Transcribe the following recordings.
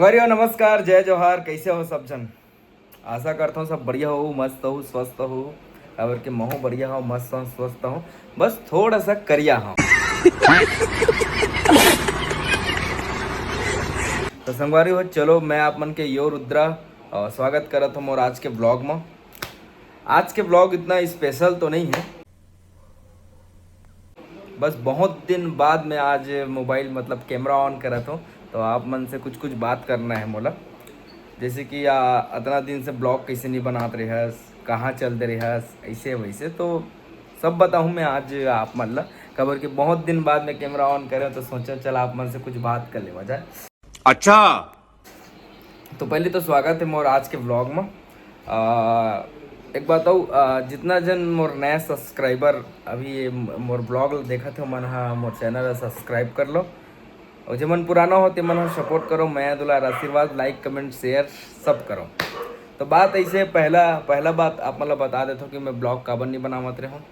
संगवारी हो नमस्कार, जय जोहार। कैसे हो सब जन? आशा करता हूँ सब बढ़िया हो, मस्त हो, स्वस्थ हो और के महू बढ़िया हो, मस्त हो, स्वस्थ हो। बस थोड़ा सा करिया हो। तो संगवारी हो चलो मैं आप मन के यो रुद्रा स्वागत करत हूँ और आज के ब्लॉग में। आज के ब्लॉग इतना स्पेशल तो नहीं है, बस बहुत दिन बाद मैं आज मोबाइल मतलब कैमरा ऑन करा था, तो आप मन से कुछ कुछ बात करना है मोला। जैसे कि इतना दिन से ब्लॉग कैसे नहीं बनाते रहस, कहाँ चलते रहस, ऐसे वैसे तो सब बताऊँ मैं आज आप मन ला। खबर कि बहुत दिन बाद मैं कैमरा ऑन करे तो सोचा चल आप मन से कुछ बात कर ले जाए। अच्छा, तो पहले तो स्वागत है मोर आज के ब्लॉग में। एक बताऊँ, जितना जन मोर नया सब्सक्राइबर अभी ये मोर ब्लॉग देखा थे मन हाँ मोर चैनल सब्सक्राइब कर लो, और जो मन पुराना हो ते मन हाँ सपोर्ट करो, मैं दुलार आशीर्वाद, लाइक कमेंट शेयर सब करो। तो बात ऐसे पहला बात आप मतलब बता देता हूँ कि मैं ब्लॉग काबर नहीं बनावत रहा हूँ।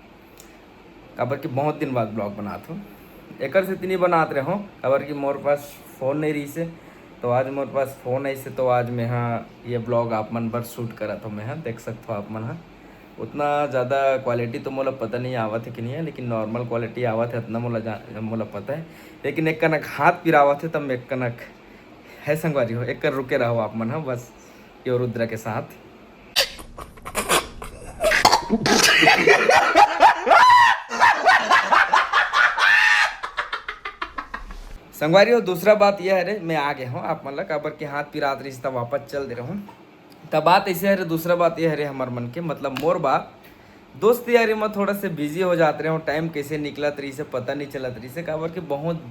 काबर कि बहुत दिन बाद ब्लॉग बनाता हूँ, एकर से नहीं बनाते रहे हूँ। काबर कि मोर पास फ़ोन नहीं रही से, तो आज मोरे पास फ़ोन ऐसे तो आज मैं हाँ ये ब्लॉग आप मन पर शूट करा तो मैं हाँ देख सकते हो आप मन हाँ। उतना ज़्यादा क्वालिटी तो मोला पता नहीं आवत है कि नहीं है, लेकिन नॉर्मल क्वालिटी आवत है इतना मोला पता है। लेकिन एक कनक हाथ पिरावत है तब एक कनक है संगवारी हो, एक कर रुके रहो आप मन हाँ बस यो रुद्रा के साथ। संगवारी हो दूसरा बात यह है रे, मैं आ गया हूँ आप मतलब काबर के हाथ पिरात रही तब वापस चल दे रहा हूँ। तब बात ऐसे है रे, दूसरा बात यह है रे हमार मन के मतलब मोर बात दोस्त यारी में थोड़ा से बिजी हो जाते रहे हो, टाइम कैसे निकला तरी से पता नहीं चला तरी से। काबर के बहुत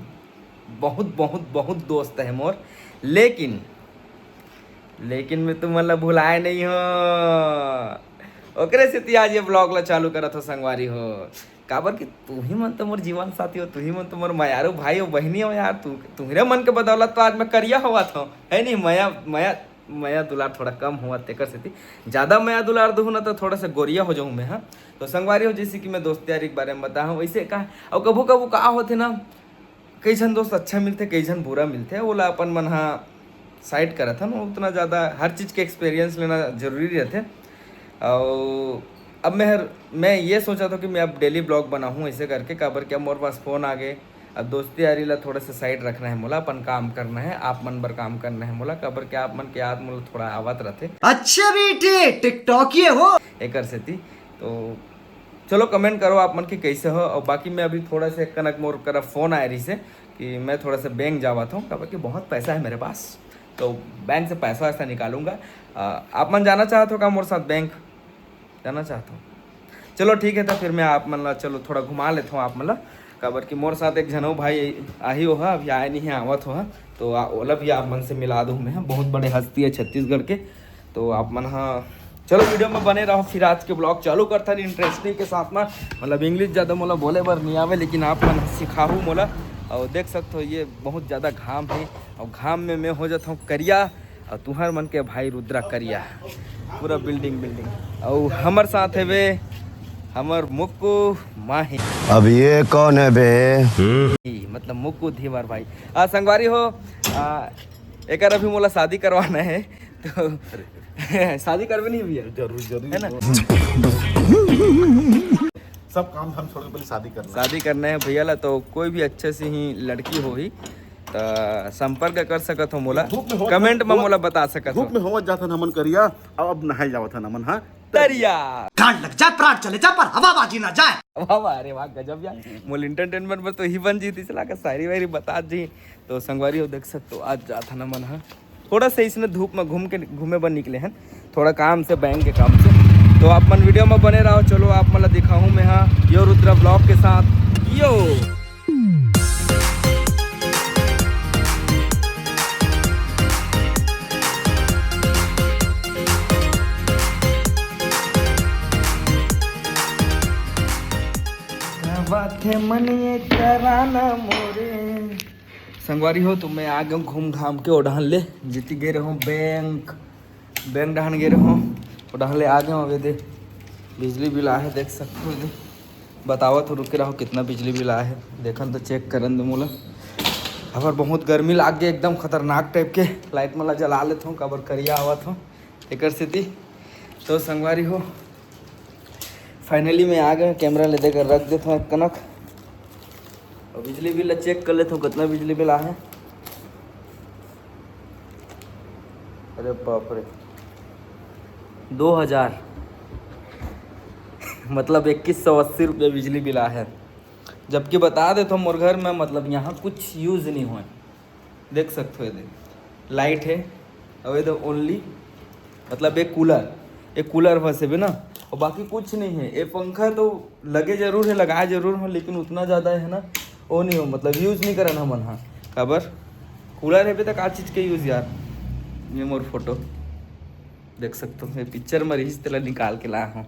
बहुत बहुत बहुत दोस्त है मोर, लेकिन मैं तो मतलब भुलाए नहीं हो ओकरे से आज ये ब्लॉग ला चालू करत हो संगवारी हो। काबर कि तू ही मन तो मोर जीवन साथी हो, तू ही मन तो मोर मायारू भाई हो, बहनी हो यार। तुम्हारे मन के बदौलत तो आज मैं करिया हुआ था, है नहीं? मया दुलार थोड़ा कम हुआ तेकर से ज़्यादा मया दुलार दूँ ना तो थोड़ा सा गोरिया हो जाऊँ मैं हाँ। तो संगवारी हो जैसे कि मैं दोस्त यारी के बारे में बता हूँ वैसे का, और कभू कभू का होते ना, कई जन दोस्त अच्छा मिलते, कई जन बुरा मिलते, ओला अपन मन हाँ साइड करा था ना। उतना ज़्यादा हर चीज़ के एक्सपीरियंस लेना जरूरी रहते। और अब मैं ये सोचा था कि मैं अब डेली ब्लॉग बनाऊँ ऐसे करके। काबर क्या मोर पास फ़ोन आ गए, अब दोस्ती यारी ला थोड़ा सा साइड रखना है मोला, अपन काम करना है, आप मन पर काम करना है मोला। काबर क्या आप मन के याद मोला थोड़ा आवत रहते। अच्छा बेटे टिकटॉक ये हो एकर से थी तो चलो कमेंट करो आप मन के कैसे हो। और बाकी मैं अभी थोड़ा सा कनक मोर कर फ़ोन आया रही से कि मैं थोड़ा सा बैंक जावा था, काबर कि बहुत पैसा है मेरे पास, तो बैंक से पैसा वैसा निकालूंगा। आप मन जाना चाहते हो क्या मोर साथ बैंक? जाना चाहता हूँ, चलो ठीक है। तो फिर मैं आप मन ला चलो थोड़ा घुमा लेता हूँ आप मन ला। काबर कि मोर साथ एक जनऊ भाई आही हो हा, अभी आए नहीं है, आवत हो हा, तो ओला भी आप मन से मिला दूँ मैं। बहुत बड़े हस्ती है छत्तीसगढ़ के, तो आप मन हाँ चलो वीडियो में बने रहो। फिर आज के ब्लॉग चालू करता नहीं इंटरेस्टिंग के साथ में। मतलब इंग्लिश ज़्यादा मोला बोले बर नहीं आवे, लेकिन आप मन सिखाऊँ मोला। और देख सकते हो ये बहुत ज़्यादा घाम है, और घाम में मैं हो जाता हूँ करिया, और तुम्हार मन के भाई रुद्रा करिया, पूरा बिल्डिंग। और हमार साथ है वे हमर मुक्कू माही। अब ये कौन है बे? मतलब मुक्कू धीवर भाई। संगवारी हो एक अभी मोला शादी करवाना है, तो शादी करवे नहीं भैया? जरूर है ना। सब काम हम छोड़ के पहले शादी करना है भैया ला। तो कोई भी अच्छे से ही लड़की हो ही तो संपर्क कर सकत हो मोला, कमेंट में मोला बता सकत हो। धूप में होवत जाता नमन करिया, अब नहाई जावत है नमन हाँ तरिया गांड लग जाए प्राण चले जा पर हवाबाजी ना जाए। वाह अरे वाह गजब यार। मोल एंटरटेनमेंट पर तो ही बन जी थी चला का शायरी वायरी बता जी। तो संगवारी हो देख सकते हो आज जाता ना मन हाँ थोड़ा सा इसने धूप में घूमे बन निकले हैं, थोड़ा काम से, बैंक के काम से। तो आप मन वीडियो में बने रहो। चलो आप मतलब दिखाऊँ मैं हाँ यो रुद्रा ब्लॉग के साथ यो। बात है मन ये कराना मोरे। संगवारी हो तो मैं आ गया घूम घाम के ओढ़ान ले, जीती गए रहो बैंक डहान गए रहो ओढ़ान ले आ गए। अभी दे बिजली बिल आए देख सकते हो, दे बतावा तो रुके रहो कितना बिजली बिल आया है, देखन तो चेक करन दे मोला। अबर बहुत गर्मी लाग गई एकदम खतरनाक टाइप के। लाइट मला जला लेता हूँ कबर करिया आवत हूँ एक स्थिति। तो संगवारी हो फाइनली मैं आ गए, कैमरा ले देकर रख देता हूँ कनक और बिजली बिल चेक कर लेता हूँ कितना बिजली बिल आया है। अरे बाप रे 2000 मतलब 2180 रुपये बिजली बिल आया है। जबकि बता देता हूँ मोर घर में मतलब यहाँ कुछ यूज़ नहीं हुआ, देख सकते हो ये लाइट है और ये ओनली मतलब एक कूलर बस है ना, और बाकी कुछ नहीं है। ये पंखा तो लगे जरूर है, लगाए जरूर हो, लेकिन उतना ज़्यादा है ना वो नहीं हो, मतलब यूज़ नहीं करना मन। हाँ खबर कूलर है तक आ चीज़ के यूज़ यार। ये मोर फोटो देख सकते हो, मैं पिक्चर में रही तेला निकाल के लाया हूँ।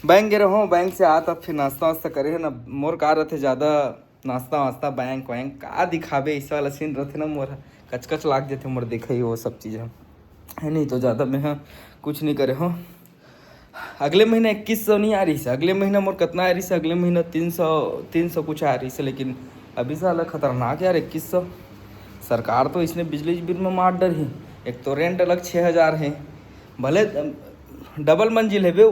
बैंक गए रहो, बैंक से आता फिर नाश्ता वास्ता करे है ना। मोर का रहते ज़्यादा नाश्ता वास्ता बैंक वैंक का दिखावे ऐसा वाला सीन रहते ना, मोर कचकच लाग जाते मोर देखे ही वो सब चीज़ें है नहीं। तो ज़्यादा मैं हाँ कुछ नहीं करे हो। अगले महीने 2100 नहीं आ रही है, अगले महीना मोर कितना आ रही है, अगले महीना 300 कुछ आ रही है। लेकिन अभी साला खतरनाक यार 2100। सरकार तो इसने बिजली बिल में मार डर ही। एक तो रेंट अलग 6000 है, भले डबल मंजिल है बे,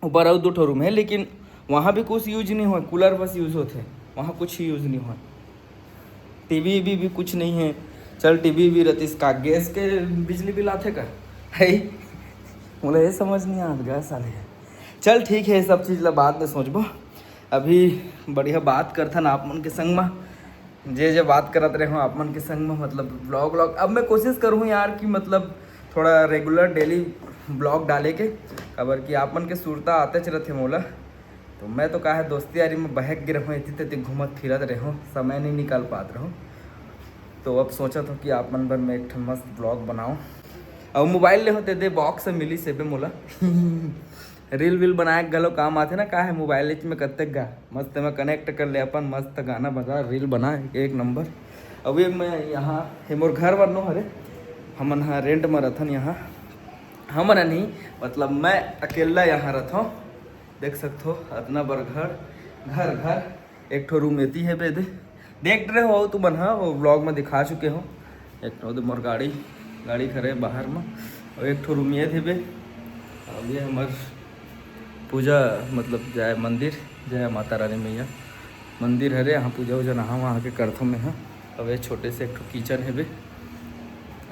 ऊपर और 2 रूम है, लेकिन वहाँ भी कुछ यूज नहीं हुआ, कूलर बस यूज़ होते हैं, वहाँ कुछ ही यूज़ नहीं हुआ। टीवी भी कुछ नहीं है। चल टीवी भी रहती, इसका गैस के बिजली बिल आते का है, मुझे ये समझ नहीं आता गैस साले। चल ठीक है, सब चीज़ ला बाद में सोचबो। अभी बढ़िया बात करता ना आप मन के संग में, जे बात करत रहे हो आप मन के संग में, मतलब ब्लॉग अब मैं कोशिश करूँ यार कि मतलब थोड़ा रेगुलर डेली ब्लॉग डाले के, खबर कि आप मन के सुरता आते चलते मोला। तो मैं तो कहा है दोस्ती यारी में बहक गिर रहा हूँ, इतनी घूमत फिरत रहे हूँ, समय नहीं निकाल पाते रहो। तो अब सोचा था कि आप मन पर मैं एक मस्त ब्लॉग बनाऊँ। और मोबाइल ले होते दे बॉक्स से मिली से पे मोला रील वील बनाए गलो काम आते ना, कहा है मोबाइल में कत्ते गा मस्त में कनेक्ट कर ले अपन, मस्त गाना बजा रील बना एक नंबर। अभी मैं यहाँ है मोर घर वर नो हरे, हमन हाँ रेंट में रहथन यहाँ, हमन नहीं मतलब मैं अकेला यहाँ रहता हूँ। देख सकते हो इतना बड़ घर एक ठो रूम एती है बे देख रहे हो तुम हाँ, वो ब्लॉग में दिखा चुके हो। एक ठो मोर गाड़ी खड़े बाहर में, और एक ठो रूम ये थे बे। अब ये हमार पूजा मतलब जय मंदिर, जय माता रानी मैया मंदिर है रे, यहाँ पूजा वूजा नहा वहाँ के करथों में। हाँ अब ये छोटे से एक ठो किचन है बे,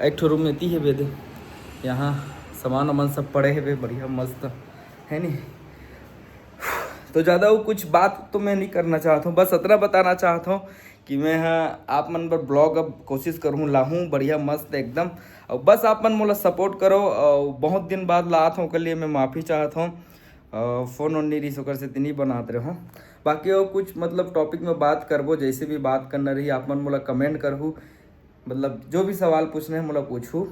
एक ठो रूम एती है बे दे, यहाँ सामान वामान सब पड़े है बे, बढ़िया मस्त है नहीं। तो ज़्यादा वो कुछ बात तो मैं नहीं करना चाहता हूँ, बस इतना बताना चाहता हूँ कि मैं हाँ आप मन पर ब्लॉग अब कोशिश करूँ लाहूँ बढ़िया मस्त एकदम, और बस आप मन मोला सपोर्ट करो। और बहुत दिन बाद लात हूँ, के लिए मैं माफ़ी चाहता हूँ। फ़ोन ऑन नहीं रही सोकर से नहीं बनाते रहो। बाकी वो कुछ मतलब टॉपिक में बात करबो, जैसे भी बात करना रही आप मन मोला कमेंट करहूँ, मतलब जो भी सवाल पूछने हैं मोला पूछूँ।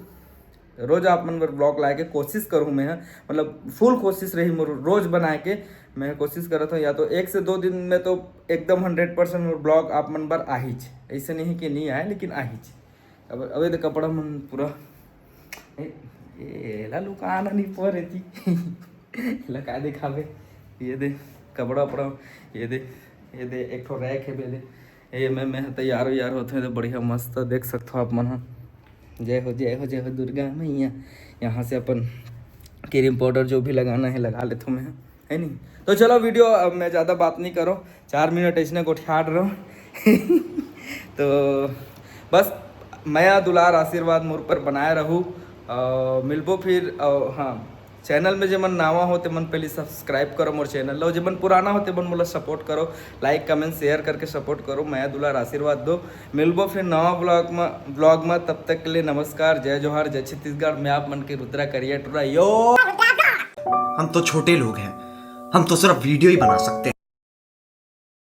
रोज़ आप मन पर ब्लॉग लाए के कोशिश करूँ मैं, मतलब फुल कोशिश रही मोर रोज़ बनाए के मैं कोशिश कर रहा था, या तो 1 से 2 दिन में तो एकदम 100% मोर ब्लॉग आप मन पर आहिच, ऐसे नहीं कि नहीं आए लेकिन आहिच। अब अबे तो कपड़ा मन पूरा लुकाना नहीं पर रहती लगा दिखावे, ये दे कपड़ा वपड़ा, ये दे एक ठो रैक है बे दे, ये मैं तैयार होते हैं तो बढ़िया मस्त देख सकते हो आप मन। जय हो दुर्गा मैया। यहाँ से अपन क्रीम पाउडर जो भी लगाना है लगा लेता हूँ मैं, है नहीं। तो चलो वीडियो अब मैं ज़्यादा बात नहीं करो, 4 मिनट इसने को ठाड़ रहा हूँ तो बस मैं दुलार आशीर्वाद मोर पर बनाए रहूँ। मिलबो फिर। हाँ चैनल में जमन नावा होते मन पहले सब्सक्राइब करो मोर चैनल लो, जमन पुराना होते मन मोला सपोर्ट करो, लाइक कमेंट शेयर करके सपोर्ट करो, मैं दुलार आशीर्वाद दो। मिलबो फिर नवा ब्लॉग में, तब तक के लिए नमस्कार, जय जोहार, जय छत्तीसगढ़। मैं आप मन के रुद्रा करिया टुरा यो। हम तो छोटे लोग हैं, हम तो सिर्फ वीडियो ही बना सकते हैं।